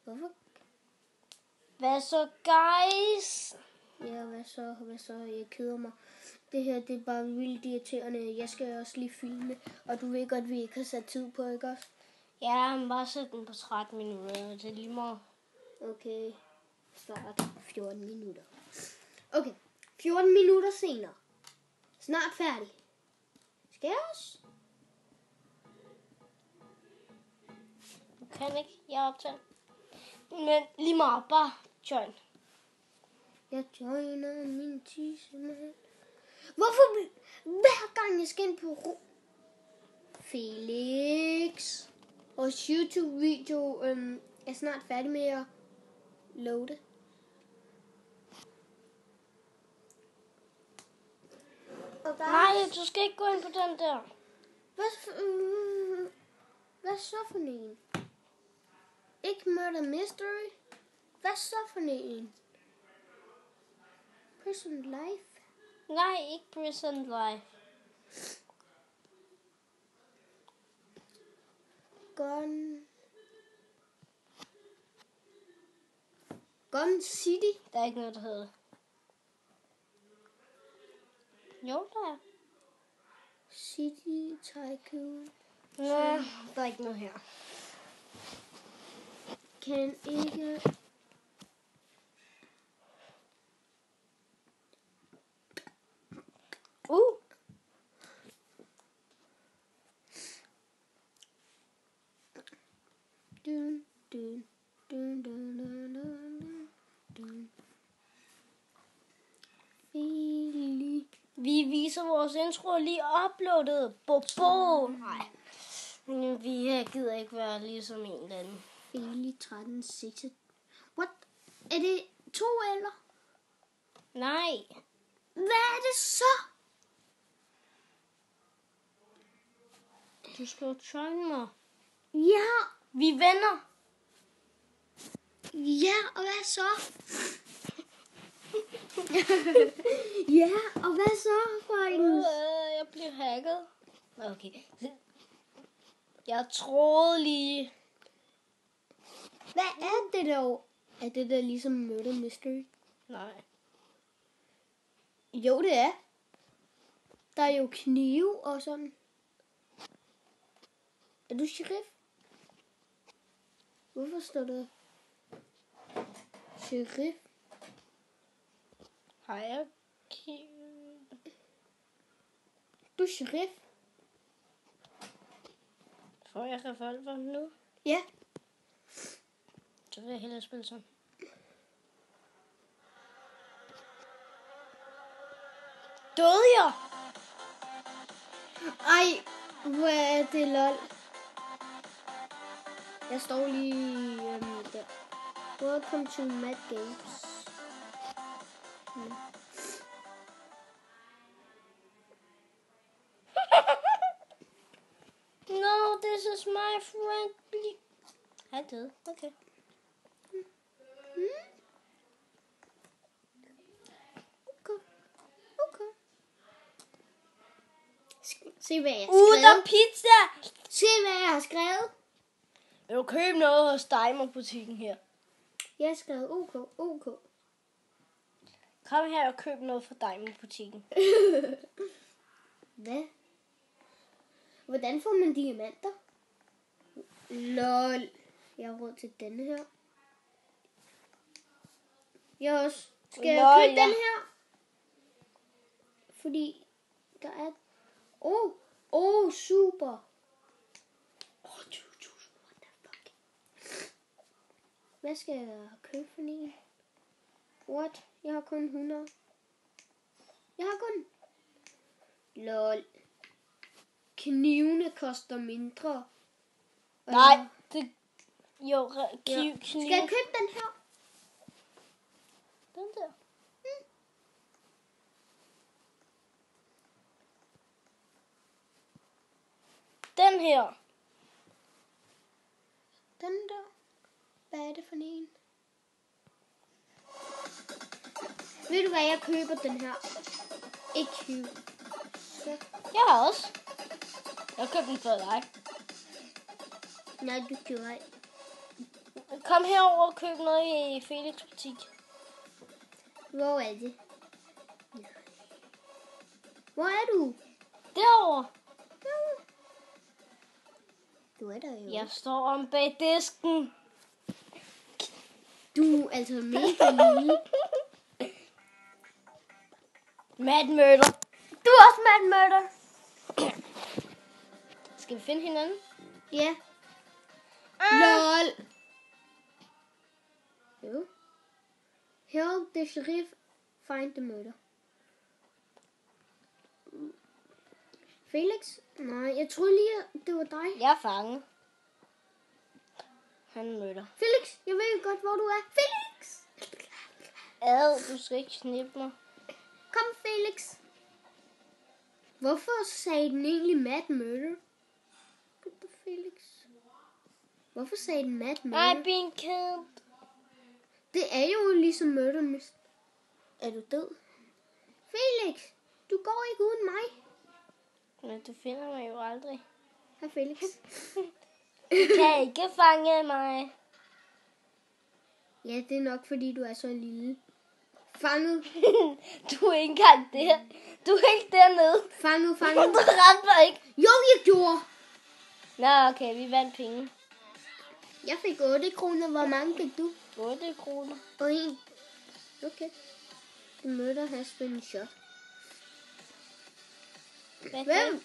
Hvorfor? Hvad så, guys? Ja, hvad så? Jeg keder mig. Det her, det er bare vildt irriterende. Jeg skal også lige filme. Og du ved godt, vi ikke har sat tid på, ikke også? Ja, men bare sæt den på 13 minutter. Det er lige meget. Okay. Start 14 minutter. Okay. 14 minutter senere. Snart færdig. Skal jeg også? Du kan ikke. Jeg optager. Men lige meget. Bare join. Jeg joiner min tissemand. Hvorfor hver gang jeg skal ind på Felix? Vores YouTube-video er snart færdig med at loade. Nej, du skal ikke gå ind på den der. Hvad så for en? Ikke Murder Mystery? Hvad så for en? Prison Life? Nej, ikke Prison Life. Gun City? Der er ikke noget, der hedder det. Jo, der er. City Tycoon. Nej, der er ikke noget her. Kan ikke... Dun, dun, dun, dun, dun, dun, dun. Vi viser vores intro lige uploadet. Bobo. Nej. Vi gider ikke være ligesom en eller anden. Feli 13, 6. What? Er det 2 eller? Nej. Hvad er det så? Du skal jo join mig. Ja. Vi er venner. Ja, og hvad så? Ja, og hvad så, Frederik? Jeg bliver hacket. Okay. Jeg troede lige. Hvad er det dog? Er det der ligesom Murder Mystery? Nej. Jo, det er. Der er jo knive og sådan. Er du sheriff? Hvorfor står der sheriff? Har jeg Du er sheriff? Får jeg revolver nu? Ja. Så vil jeg hellere spille sådan. Døde jeg? Ej, hvor er det lol. Jeg står lige der. Welcome to Mad Games. No, this is my friend. Han er død. Okay. Okay. Se hvad jeg har skrevet. Der er pizza! Se hvad jeg har skrevet. Vil du købe noget hos Diamond-butikken her? Jeg har skrevet OK. Kom her og køb noget fra Diamond-butikken. Hvad? Hvordan får man diamanter? Lol. Jeg har råd til denne her. Jeg også. Skal jeg købe den her? Fordi der er... super. 20.000. What the fuck? Hvad skal jeg købe for en? What? Jeg har kun 100. Jeg har kun... Lol. Knivene koster mindre. Nej, det... Jo, kniv. Skal jeg købe den her? Den der. Den her. Den der. Hvad er det for en? Ved du hvad, jeg køber den her. Ikke købe. Jeg har også. Jeg købte den for dig. Nej, du køber ikke. Kom herover og køb noget i Felix butik. Hvor er det? Hvor er du? Derovre. Du er der jo. Jeg står om bag disken. Du er altså mega lille. Matt Murder. Du er også Matt Murder. Skal vi finde hinanden? Ja. LOL. Jo. Help the sheriff find the murder. Felix? Nej, jeg troede lige, at det var dig. Jeg er fanget. Han møder. Felix, jeg ved jo godt, hvor du er. Felix! Du skal ikke snippe mig. Kom, Felix. Hvorfor sagde den egentlig Matt Murder? Felix. Hvorfor sagde den Matt Murder? I've been killed. Det er jo ligesom Murder Mystery. Er du død? Felix, du går ikke uden mig. Men du finder mig jo aldrig. Hej, Felix. Du kan ikke fange mig. Ja, det er nok, fordi du er så lille. Fanget. Du er ikke engang der. Du er ikke dernede. Fanget. Du ramte mig ikke. Jo, jeg gjorde. Nå, okay, vi vandt penge. Jeg fik 8 kroner. Hvor mange fik du? 8 kroner. Og 1. Okay. The murder has been shot. Hvad Hvem?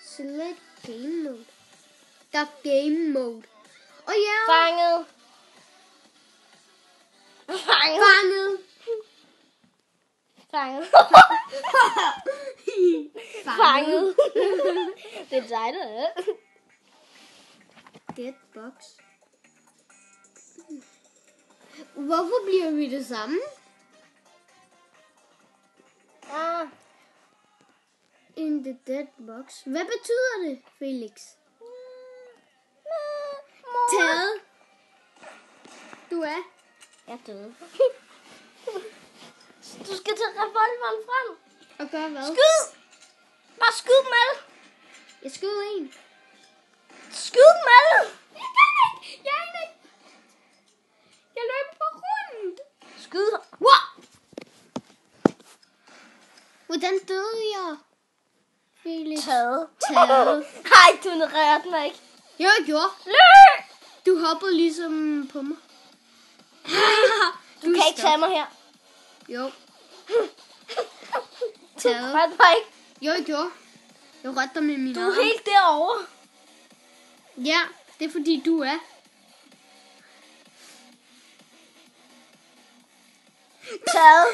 Select game mode. Der er game mode. Og ja. Fanget. Fanget. Fanget. Fanget. Det er dig, der er. Get box. Hvorfor bliver vi det samme? In the dead box. Hvad betyder det, Felix? Taget. Du er. Jeg er død. Du skal tage revolveren frem. Og gør hvad? Skyd! Bare skyd dem alle. Jeg skød en. Skyd dem alle. Jeg kan ikke. Jeg løber på rundt. Skyd. Wow. Hvordan døde jeg? Felix. Taget. Taget. Du ignorerede mig ikke. Jeg gjorde. Løb! Du hoppede ligesom på mig. Du kan ikke tage mig her. Jo. Du Taget. rørte mig ikke. Jo, jeg gjorde. Jeg rørte dig med min Du arm. er helt derovre. Ja, det er fordi du er. Taget.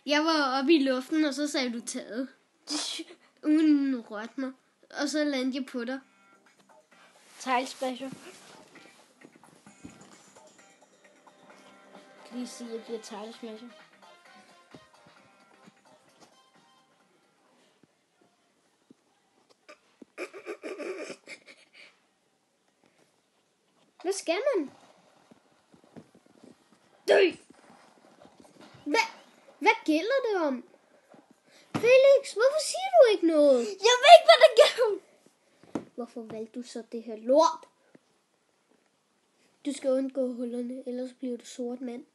Jeg var oppe i luften, og så sagde du taget. Uden at røre mig. Og så landede jeg på dig. Tile special. Jeg kan lige sige, at jeg bliver tile special. Hvad skal man? Dø! Hvad gælder det om? Felix, hvorfor siger du ikke noget? Jeg ved ikke, hvad det gælder. Hvorfor valgte du så det her lort? Du skal undgå hullerne, ellers bliver du sort mand.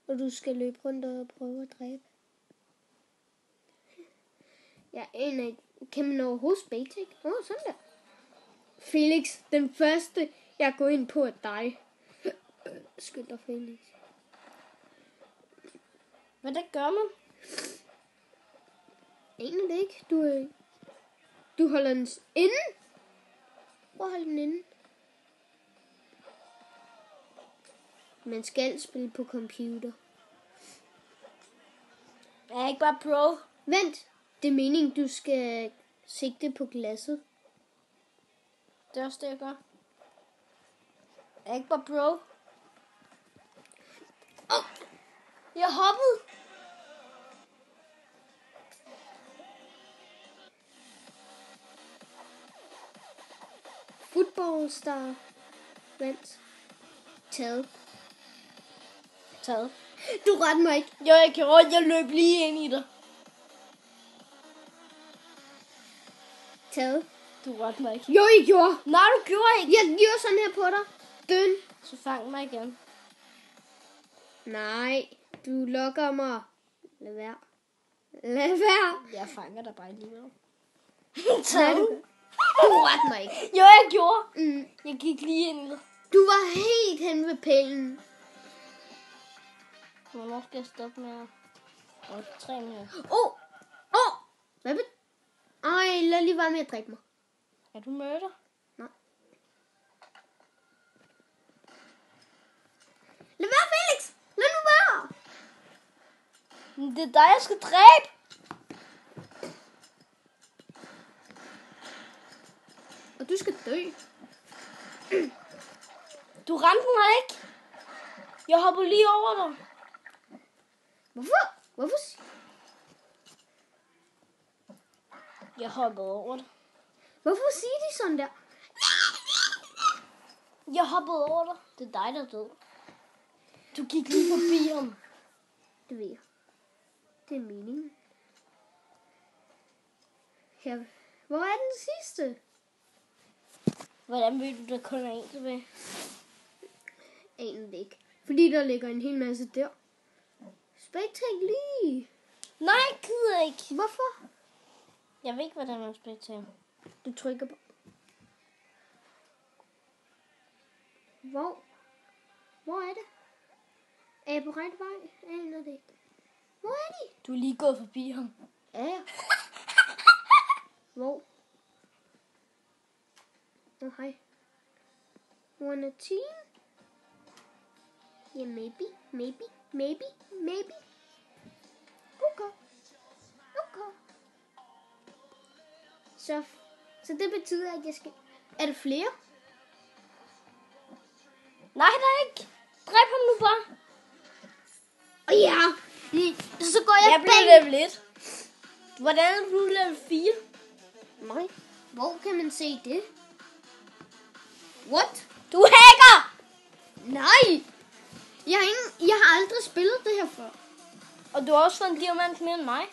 Og du skal løbe rundt og prøve at dræbe. Jeg aner ikke. Kan man overhovedet spaytake? Sådan der. Felix, den første, jeg går ind på, er dig. Skyld dig, Felix. Hvad der gør man? Aner det ikke. Du holder den inde. Prøv at holde den inde. Man skal spille på computer. Jeg er ikke bare pro. Vent. Det er meningen, du skal sigte på glasset. Det er også det, jeg gør. Jeg er ikke bare pro. Jeg hoppede. Football star. Vent. Taget. Du rette mig ikke. Jo, jeg gjorde. Jeg løb lige ind i dig. Taget. Du rørte mig ikke. Jo, I gjorde. Nej, du gjorde ikke. Jeg gjorde sådan her på dig. Døn. Så fang mig igen. Nej, du lukker mig. Lad være. Lad være. Jeg fanger dig bare alligevel. Nej, du rørte mig ikke. Jo, jeg gjorde. Mm. Jeg gik lige ind. Du var helt hen ved pillen. Hvornår skal jeg stoppe med at 3 minutter? Hvad vil... Ej, lad lige være med at dræbe mig. Er du mørder? Nej. Lad være, Felix. Lad nu være. Men det er dig, jeg skal dræbe. Og du skal dø. Du ramte mig ikke. Jeg hopper lige over dig. Hvorfor? Jeg hoppede over dig. Hvorfor siger de sådan der? Jeg hoppede over dig. Det er dig, der er død. Du gik lige forbi ham. Det ved jeg. Det er meningen. Her. Hvor er den sidste? Hvordan ved du, der kun er en tilbage? Aner det ikke. Fordi der ligger en hel masse der. Spectake lige. Nej, jeg gider ikke. Hvorfor? Jeg ved ikke, hvordan man spiller til. Du trykker på. Hvor er det? Er jeg på rette vej? Aner det ikke. Hvor er de? Du er lige gået forbi ham. Ja, ja. Hvor? Hej. 1 og 10? Ja, maybe. Okay. Så det betyder, at jeg skal... Er der flere? Nej, der er ikke. Dræb ham nu bare. Ja. Så går jeg Jeg blev level 1. Hvordan er du level 4? Nej. Hvor kan man se det? What? Du hacker! Nej. Jeg har aldrig spillet det her før. Og du har også fået en diamant mere end mig.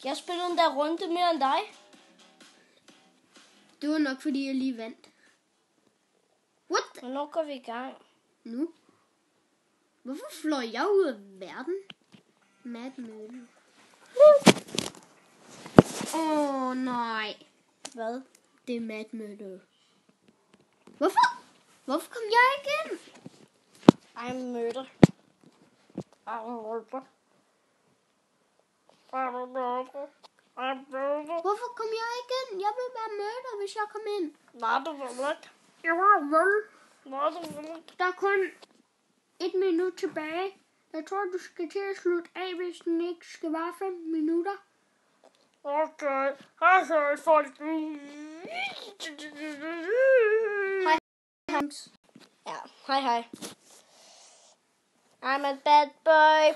Jeg spillede en der runde mere end dig. Det var nok, fordi jeg lige vandt. What? Hvornår går vi i gang? Nu? Hvorfor fløj jeg ud af verden? Mad Mølle. Nej. Hvad? Det er Mad Mølle. Hvorfor kom jeg ikke ind? I'm murder. Hvorfor kom jeg ikke ind? Jeg vil være mørder, hvis jeg kom ind. Nej, du vil ikke. Jeg var vel. Nej, du vil ikke. Der er kun 1 minut tilbage. Jeg tror, du skal til at slutte af, hvis den ikke skal vare 5 minutter. Okay. Hej, folk. Hej, Hans. Ja, hej. I'm a bad boy.